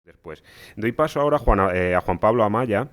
Después. Doy paso ahora a Juan Pablo Amaya,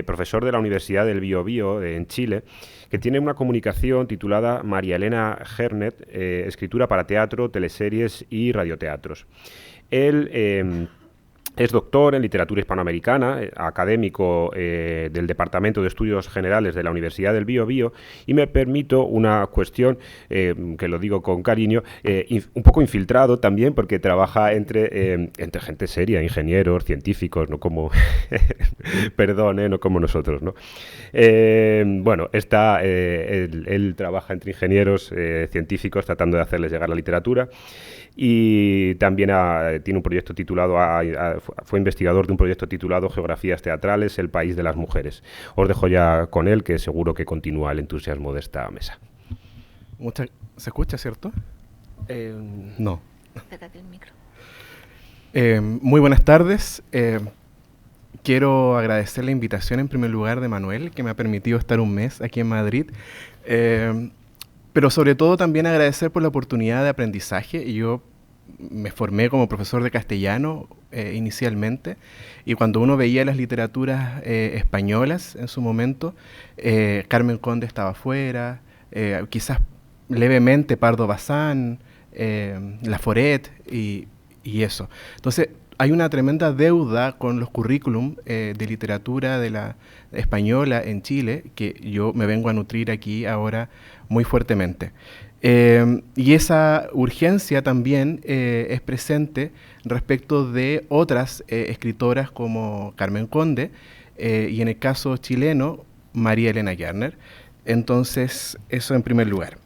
profesor de la Universidad del Biobío en Chile, que tiene una comunicación titulada María Elena Gernet, escritura para teatro, teleseries y radioteatros. Él es doctor en literatura hispanoamericana, académico del Departamento de Estudios Generales de la Universidad del Biobío, y me permito una cuestión, que lo digo con cariño, un poco infiltrado también, porque trabaja entre gente seria, ingenieros, científicos, no como, perdón, no como nosotros, ¿no? Bueno, él trabaja entre ingenieros, científicos, tratando de hacerles llegar la literatura. Y también tiene un proyecto titulado, fue investigador de un proyecto titulado Geografías Teatrales, el país de las mujeres. Os dejo ya con él, que seguro que continúa el entusiasmo de esta mesa. ¿Se escucha, cierto? No. Pégate el micro. Muy buenas tardes. Quiero agradecer la invitación en primer lugar de Manuel, que me ha permitido estar un mes aquí en Madrid. Pero sobre todo también agradecer por la oportunidad de aprendizaje. Yo me formé como profesor de castellano inicialmente, y cuando uno veía las literaturas españolas en su momento, Carmen Conde estaba fuera, quizás levemente Pardo Bazán, Laforet y eso. Entonces hay una tremenda deuda con los currículum de literatura de la española en Chile, que yo me vengo a nutrir aquí ahora muy fuertemente. Y esa urgencia también es presente respecto de otras escritoras como Carmen Conde, y en el caso chileno, María Elena Gerner. Entonces, eso en primer lugar.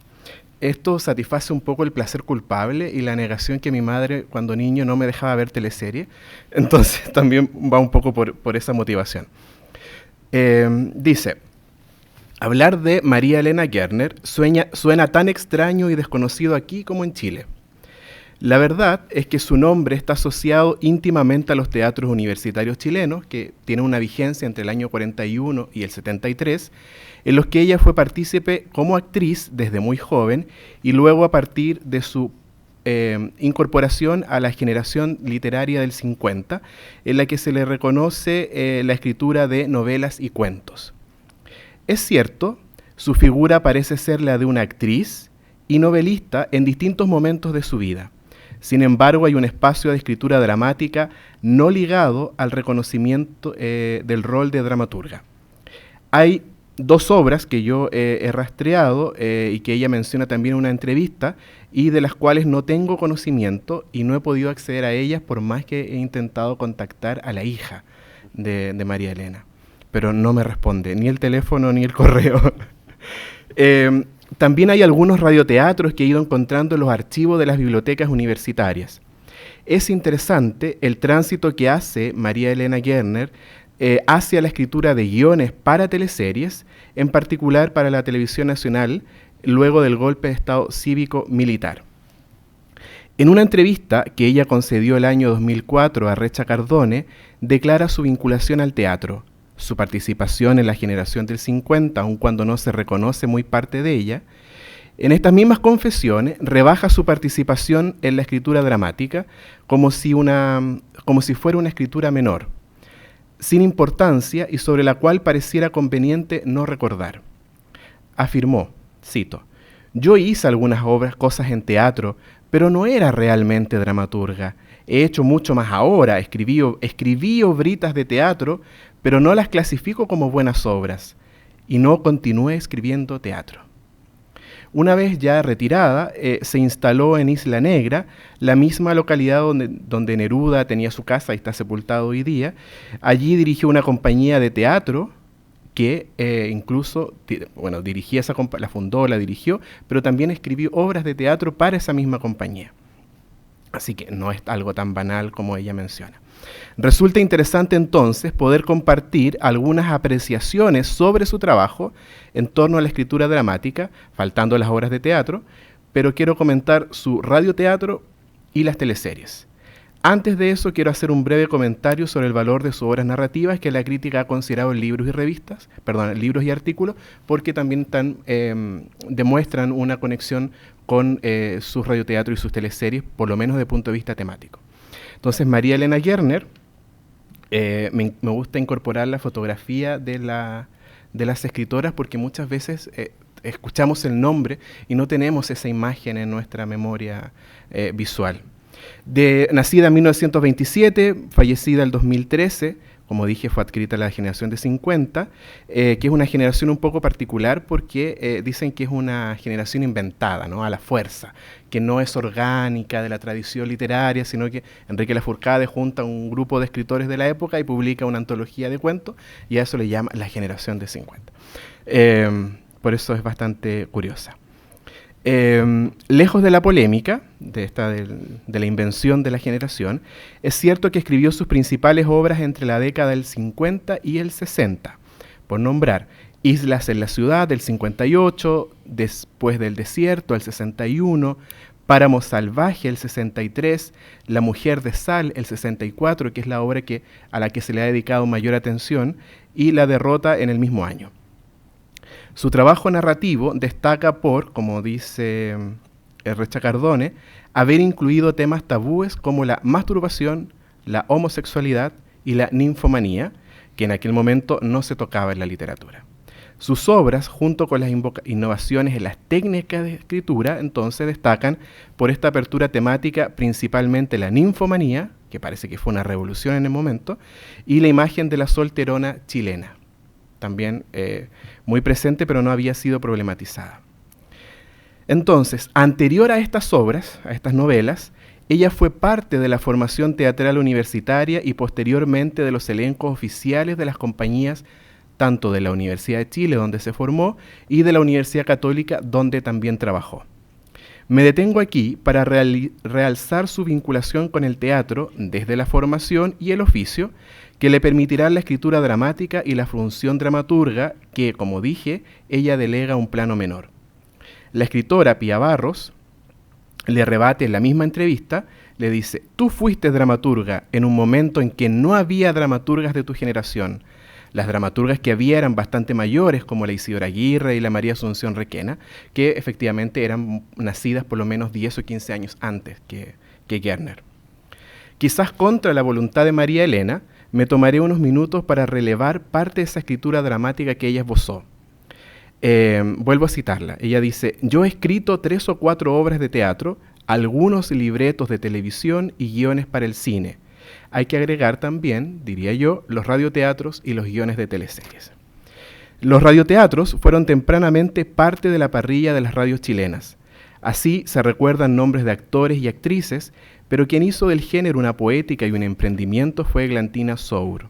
Esto satisface un poco el placer culpable y la negación que mi madre cuando niño no me dejaba ver teleserie. Entonces también va un poco por esa motivación. Dice: hablar de María Elena Gerner suena tan extraño y desconocido aquí como en Chile. La verdad es que su nombre está asociado íntimamente a los teatros universitarios chilenos, que tienen una vigencia entre el año 41 y el 73, en los que ella fue partícipe como actriz desde muy joven, y luego a partir de su incorporación a la generación literaria del 50, en la que se le reconoce la escritura de novelas y cuentos. Es cierto, su figura parece ser la de una actriz y novelista en distintos momentos de su vida. Sin embargo, hay un espacio de escritura dramática no ligado al reconocimiento del rol de dramaturga. Hay dos obras que yo he rastreado y que ella menciona también en una entrevista, y de las cuales no tengo conocimiento y no he podido acceder a ellas por más que he intentado contactar a la hija de María Elena. Pero no me responde ni el teléfono ni el correo. También hay algunos radioteatros que he ido encontrando en los archivos de las bibliotecas universitarias. Es interesante el tránsito que hace María Elena Gerner hacia la escritura de guiones para teleseries, en particular para la televisión nacional, luego del golpe de Estado cívico-militar. En una entrevista que ella concedió el año 2004 a Recha Cardone, declara su vinculación al teatro, su participación en la generación del 50, aun cuando no se reconoce muy parte de ella. En estas mismas confesiones rebaja su participación en la escritura dramática como si fuera una escritura menor, sin importancia y sobre la cual pareciera conveniente no recordar. Afirmó, cito: «Yo hice algunas cosas en teatro, pero no era realmente dramaturga. He hecho mucho más ahora, escribí obritas de teatro, pero no las clasifico como buenas obras, y no continué escribiendo teatro». Una vez ya retirada, se instaló en Isla Negra, la misma localidad donde Neruda tenía su casa y está sepultado hoy día. Allí dirigió una compañía de teatro que incluso, dirigía la fundó, la dirigió, pero también escribió obras de teatro para esa misma compañía. Así que no es algo tan banal como ella menciona. Resulta interesante entonces poder compartir algunas apreciaciones sobre su trabajo en torno a la escritura dramática, faltando las obras de teatro, pero quiero comentar su radioteatro y las teleseries. Antes de eso, quiero hacer un breve comentario sobre el valor de sus obras narrativas que la crítica ha considerado en libros y artículos, porque también demuestran una conexión con sus radioteatros y sus teleseries, por lo menos desde el punto de vista temático. Entonces, María Elena Gerner Me gusta incorporar la fotografía de las escritoras porque muchas veces escuchamos el nombre y no tenemos esa imagen en nuestra memoria visual. Nacida en 1927, fallecida en 2013, como dije, fue adscrita a la generación de 50, que es una generación un poco particular porque dicen que es una generación inventada, ¿no? A la fuerza, que no es orgánica de la tradición literaria, sino que Enrique Lafourcade junta a un grupo de escritores de la época y publica una antología de cuentos, y a eso le llama la generación de 50. Por eso es bastante curiosa. Lejos de la polémica de la invención de la generación, es cierto que escribió sus principales obras entre la década del 50 y el 60, por nombrar Islas en la ciudad del 58, Después del desierto el 61, Páramo salvaje el 63, La mujer de sal el 64, que es la obra a la que se le ha dedicado mayor atención, y La derrota en el mismo año. Su trabajo narrativo destaca por, como dice Recha Cardone, haber incluido temas tabúes como la masturbación, la homosexualidad y la ninfomanía, que en aquel momento no se tocaba en la literatura. Sus obras, junto con las innovaciones en las técnicas de escritura, entonces destacan por esta apertura temática, principalmente la ninfomanía, que parece que fue una revolución en el momento, y la imagen de la solterona chilena, también muy presente, pero no había sido problematizada. Entonces, anterior a estas obras, a estas novelas, ella fue parte de la formación teatral universitaria y posteriormente de los elencos oficiales de las compañías tanto de la Universidad de Chile, donde se formó, y de la Universidad Católica, donde también trabajó. Me detengo aquí para realzar su vinculación con el teatro desde la formación y el oficio, que le permitirán la escritura dramática y la función dramaturga que, como dije, ella delega a un plano menor. La escritora Pía Barros le rebate en la misma entrevista, le dice: tú fuiste dramaturga en un momento en que no había dramaturgas de tu generación. Las dramaturgas que había eran bastante mayores, como la Isidora Aguirre y la María Asunción Requena, que efectivamente eran nacidas por lo menos 10 o 15 años antes que Gerner. Quizás contra la voluntad de María Elena, me tomaré unos minutos para relevar parte de esa escritura dramática que ella esbozó. Vuelvo a citarla. Ella dice: yo he escrito 3 o 4 obras de teatro, algunos libretos de televisión y guiones para el cine. Hay que agregar también, diría yo, los radioteatros y los guiones de teleseries. Los radioteatros fueron tempranamente parte de la parrilla de las radios chilenas. Así se recuerdan nombres de actores y actrices, pero quien hizo del género una poética y un emprendimiento fue Eglantina Sour,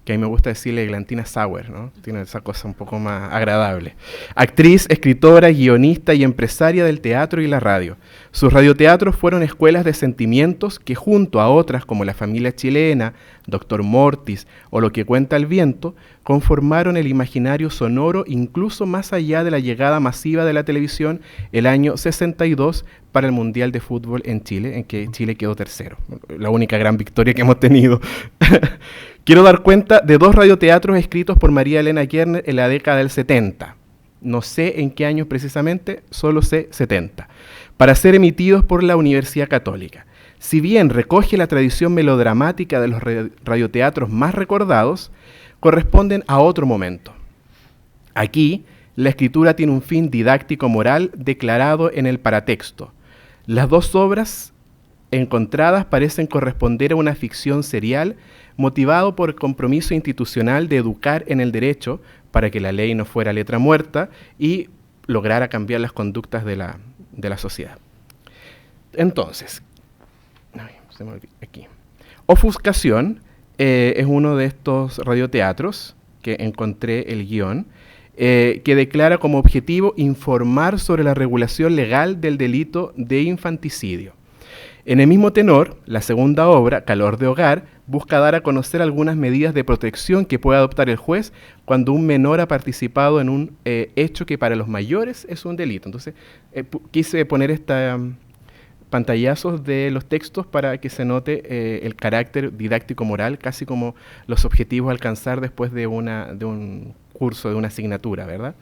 que a mí me gusta decirle Eglantina Sauer, ¿no? Tiene esa cosa un poco más agradable. Actriz, escritora, guionista y empresaria del teatro y la radio. Sus radioteatros fueron escuelas de sentimientos que, junto a otras como La familia chilena, Doctor Mortis o Lo que cuenta el viento, conformaron el imaginario sonoro incluso más allá de la llegada masiva de la televisión el año 62 para el Mundial de Fútbol en Chile, en que Chile quedó tercero. La única gran victoria que hemos tenido. Quiero dar cuenta de 2 radioteatros escritos por María Elena Gerner en la década del 70. No sé en qué años precisamente, solo sé 70. Para ser emitidos por la Universidad Católica. Si bien recoge la tradición melodramática de los radioteatros más recordados, corresponden a otro momento. Aquí, la escritura tiene un fin didáctico-moral declarado en el paratexto. Las 2 obras encontradas parecen corresponder a una ficción serial motivado por el compromiso institucional de educar en el derecho para que la ley no fuera letra muerta y lograra cambiar las conductas de la sociedad. Entonces, aquí. Ofuscación es uno de estos radioteatros que encontré el guión, que declara como objetivo informar sobre la regulación legal del delito de infanticidio. En el mismo tenor, la segunda obra, Calor de Hogar, busca dar a conocer algunas medidas de protección que puede adoptar el juez cuando un menor ha participado en un hecho que para los mayores es un delito. Entonces, quise poner pantallazos de los textos para que se note el carácter didáctico-moral, casi como los objetivos a alcanzar después de un curso, de una asignatura, ¿verdad?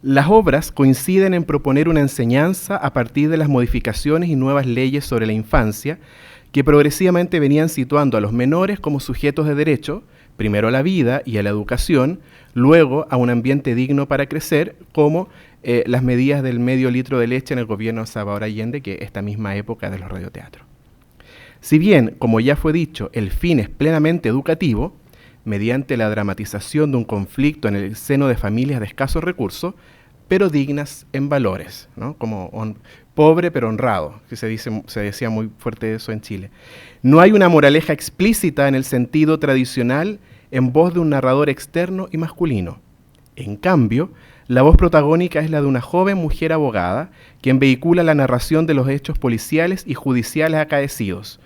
Las obras coinciden en proponer una enseñanza a partir de las modificaciones y nuevas leyes sobre la infancia que progresivamente venían situando a los menores como sujetos de derecho, primero a la vida y a la educación, luego a un ambiente digno para crecer, como las medidas del medio litro de leche en el gobierno de Salvador Allende, que es esta misma época de los radioteatros. Si bien, como ya fue dicho, el fin es plenamente educativo, mediante la dramatización de un conflicto en el seno de familias de escasos recursos, pero dignas en valores, ¿no? Como pobre pero honrado, que se decía muy fuerte eso en Chile. No hay una moraleja explícita en el sentido tradicional en voz de un narrador externo y masculino. En cambio, la voz protagónica es la de una joven mujer abogada, quien vehicula la narración de los hechos policiales y judiciales acaecidos.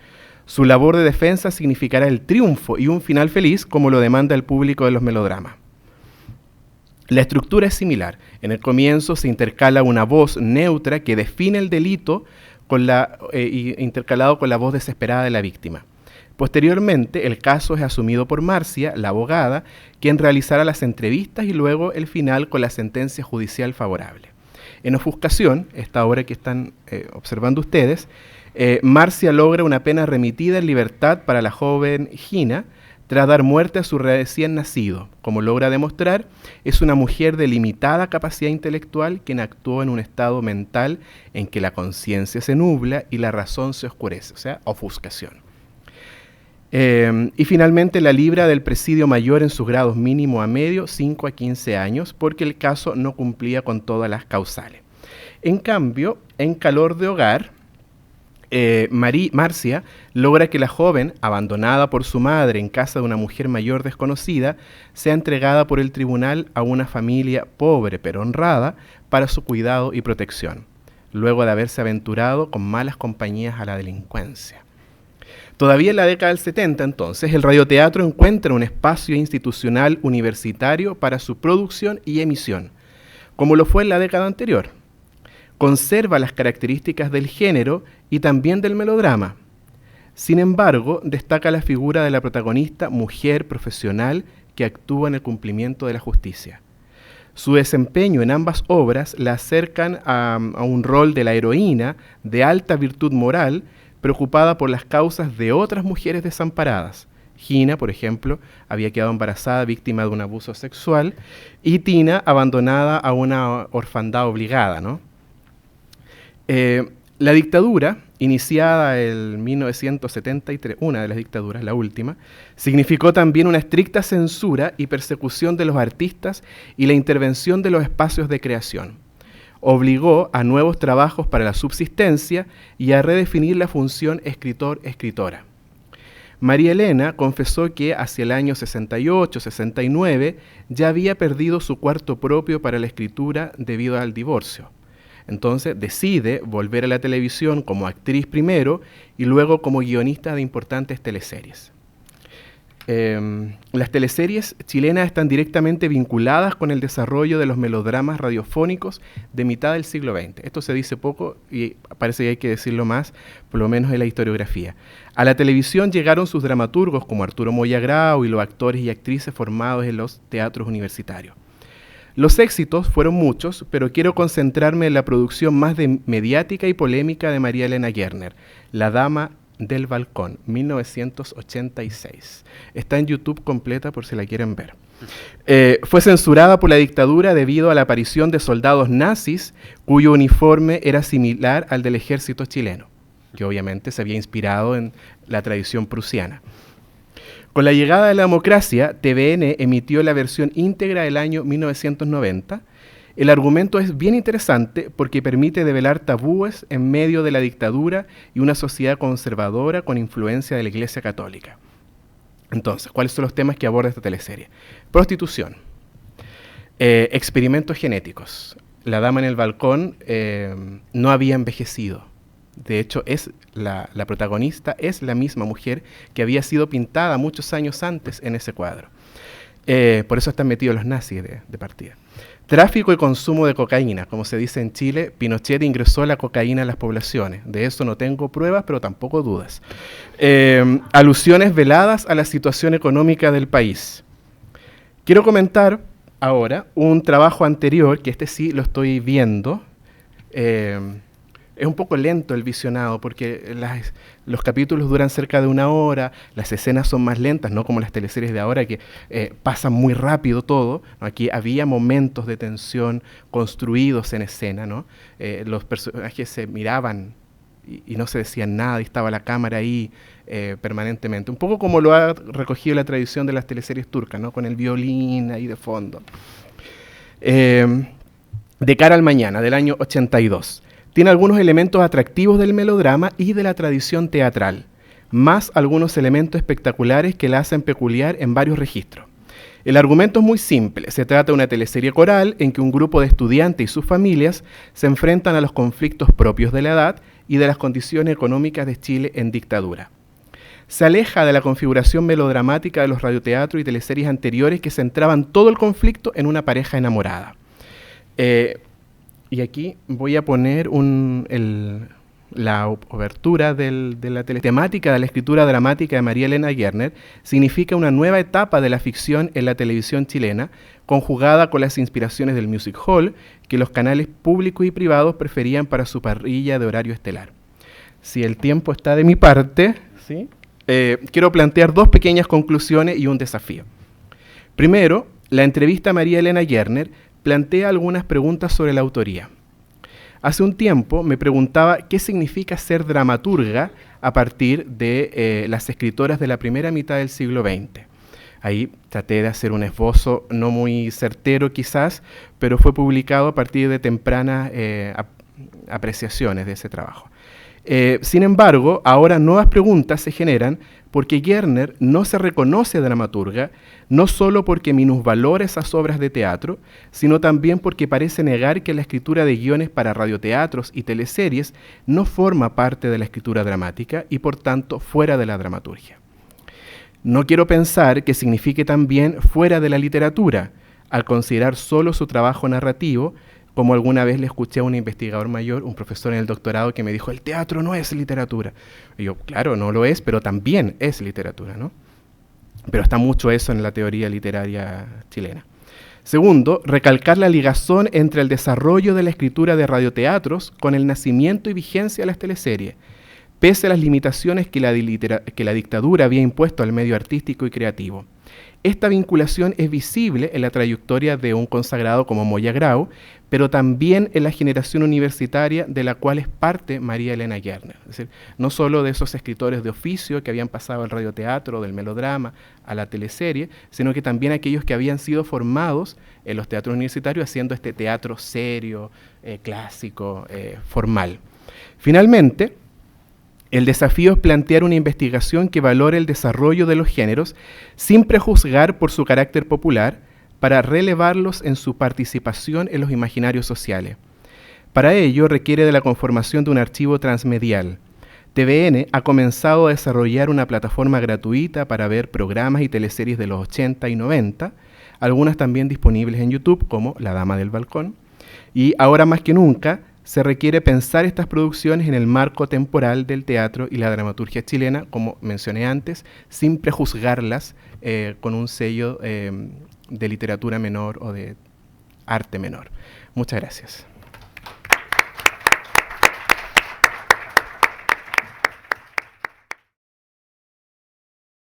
Su labor de defensa significará el triunfo y un final feliz, como lo demanda el público de los melodramas. La estructura es similar. En el comienzo se intercala una voz neutra que define el delito intercalado con la voz desesperada de la víctima. Posteriormente, el caso es asumido por Marcia, la abogada, quien realizará las entrevistas y luego el final con la sentencia judicial favorable. En Ofuscación, esta obra que están observando ustedes, Marcia logra una pena remitida en libertad para la joven Gina, tras dar muerte a su recién nacido. Como logra demostrar, es una mujer de limitada capacidad intelectual quien actuó en un estado mental en que la conciencia se nubla y la razón se oscurece, o sea, ofuscación. Y finalmente la libra del presidio mayor en sus grados mínimo a medio, 5 a 15 años, porque el caso no cumplía con todas las causales. En cambio, en Calor de Hogar, Marcia logra que la joven, abandonada por su madre en casa de una mujer mayor desconocida, sea entregada por el tribunal a una familia pobre pero honrada para su cuidado y protección, luego de haberse aventurado con malas compañías a la delincuencia. Todavía en la década del 70, entonces, el radioteatro encuentra un espacio institucional universitario para su producción y emisión, como lo fue en la década anterior. Conserva las características del género y también del melodrama. Sin embargo, destaca la figura de la protagonista mujer profesional que actúa en el cumplimiento de la justicia. Su desempeño en ambas obras la acercan a un rol de la heroína de alta virtud moral, preocupada por las causas de otras mujeres desamparadas. Gina, por ejemplo, había quedado embarazada víctima de un abuso sexual, y Tina abandonada a una orfandad obligada, ¿no? La dictadura, iniciada en 1973, una de las dictaduras, la última, significó también una estricta censura y persecución de los artistas y la intervención de los espacios de creación. Obligó a nuevos trabajos para la subsistencia y a redefinir la función escritor-escritora. María Elena confesó que hacia el año 68-69 ya había perdido su cuarto propio para la escritura debido al divorcio. Entonces decide volver a la televisión como actriz primero y luego como guionista de importantes teleseries. Las teleseries chilenas están directamente vinculadas con el desarrollo de los melodramas radiofónicos de mitad del siglo XX. Esto se dice poco y parece que hay que decirlo más, por lo menos en la historiografía. A la televisión llegaron sus dramaturgos como Arturo Moya Grau y los actores y actrices formados en los teatros universitarios. Los éxitos fueron muchos, pero quiero concentrarme en la producción más mediática y polémica de María Elena Gerner, La Dama del Balcón, 1986. Está en YouTube completa por si la quieren ver. Fue censurada por la dictadura debido a la aparición de soldados nazis cuyo uniforme era similar al del ejército chileno, que obviamente se había inspirado en la tradición prusiana. Con la llegada de la democracia, TVN emitió la versión íntegra del año 1990. El argumento es bien interesante porque permite develar tabúes en medio de la dictadura y una sociedad conservadora con influencia de la Iglesia Católica. Entonces, ¿cuáles son los temas que aborda esta teleserie? Prostitución, experimentos genéticos. La dama en el balcón no había envejecido. De hecho, la protagonista es la misma mujer que había sido pintada muchos años antes en ese cuadro. Por eso están metidos los nazis de partida. Tráfico y consumo de cocaína. Como se dice en Chile, Pinochet ingresó la cocaína a las poblaciones. De eso no tengo pruebas, pero tampoco dudas. Alusiones veladas a la situación económica del país. Quiero comentar ahora un trabajo anterior, que este sí lo estoy viendo, Es un poco lento el visionado porque los capítulos duran cerca de 1 hora, las escenas son más lentas, no como las teleseries de ahora que pasan muy rápido todo. Aquí había momentos de tensión construidos en escena, ¿no? Los personajes se miraban y no se decían nada, y estaba la cámara ahí permanentemente. Un poco como lo ha recogido la tradición de las teleseries turcas, ¿no? Con el violín ahí de fondo. De cara al mañana, del año 82. Tiene algunos elementos atractivos del melodrama y de la tradición teatral, más algunos elementos espectaculares que la hacen peculiar en varios registros. El argumento es muy simple. Se trata de una teleserie coral en que un grupo de estudiantes y sus familias se enfrentan a los conflictos propios de la edad y de las condiciones económicas de Chile en dictadura. Se aleja de la configuración melodramática de los radioteatros y teleseries anteriores que centraban todo el conflicto en una pareja enamorada. Y aquí voy a poner la obertura de la temática de la escritura dramática de María Elena Gerner. Significa una nueva etapa de la ficción en la televisión chilena, conjugada con las inspiraciones del music hall que los canales públicos y privados preferían para su parrilla de horario estelar. Si el tiempo está de mi parte, ¿sí? Quiero plantear 2 pequeñas conclusiones y un desafío. Primero, la entrevista a María Elena Gerner plantea algunas preguntas sobre la autoría. Hace un tiempo me preguntaba qué significa ser dramaturga a partir de las escritoras de la primera mitad del siglo XX. Ahí traté de hacer un esbozo no muy certero quizás, pero fue publicado a partir de tempranas apreciaciones de ese trabajo. Sin embargo, ahora nuevas preguntas se generan porque Gerner no se reconoce dramaturga, no solo porque minusvalora esas obras de teatro, sino también porque parece negar que la escritura de guiones para radioteatros y teleseries no forma parte de la escritura dramática y por tanto fuera de la dramaturgia. No quiero pensar que signifique también fuera de la literatura, al considerar solo su trabajo narrativo, como alguna vez le escuché a un investigador mayor, un profesor en el doctorado, que me dijo, el teatro no es literatura. Y yo, claro, no lo es, pero también es literatura, ¿no? Pero está mucho eso en la teoría literaria chilena. Segundo, recalcar la ligazón entre el desarrollo de la escritura de radioteatros con el nacimiento y vigencia de las teleseries, pese a las limitaciones que la dictadura había impuesto al medio artístico y creativo. Esta vinculación es visible en la trayectoria de un consagrado como Moya Grau, pero también en la generación universitaria de la cual es parte María Elena Gerner. Es decir, no solo de esos escritores de oficio que habían pasado al radioteatro, del melodrama, a la teleserie, sino que también aquellos que habían sido formados en los teatros universitarios haciendo este teatro serio, clásico, formal. Finalmente, el desafío es plantear una investigación que valore el desarrollo de los géneros sin prejuzgar por su carácter popular para relevarlos en su participación en los imaginarios sociales. Para ello requiere de la conformación de un archivo transmedial. TVN ha comenzado a desarrollar una plataforma gratuita para ver programas y teleseries de los 80 y 90, algunas también disponibles en YouTube como La Dama del Balcón, y ahora más que nunca se requiere pensar estas producciones en el marco temporal del teatro y la dramaturgia chilena, como mencioné antes, sin prejuzgarlas con un sello de literatura menor o de arte menor. Muchas gracias.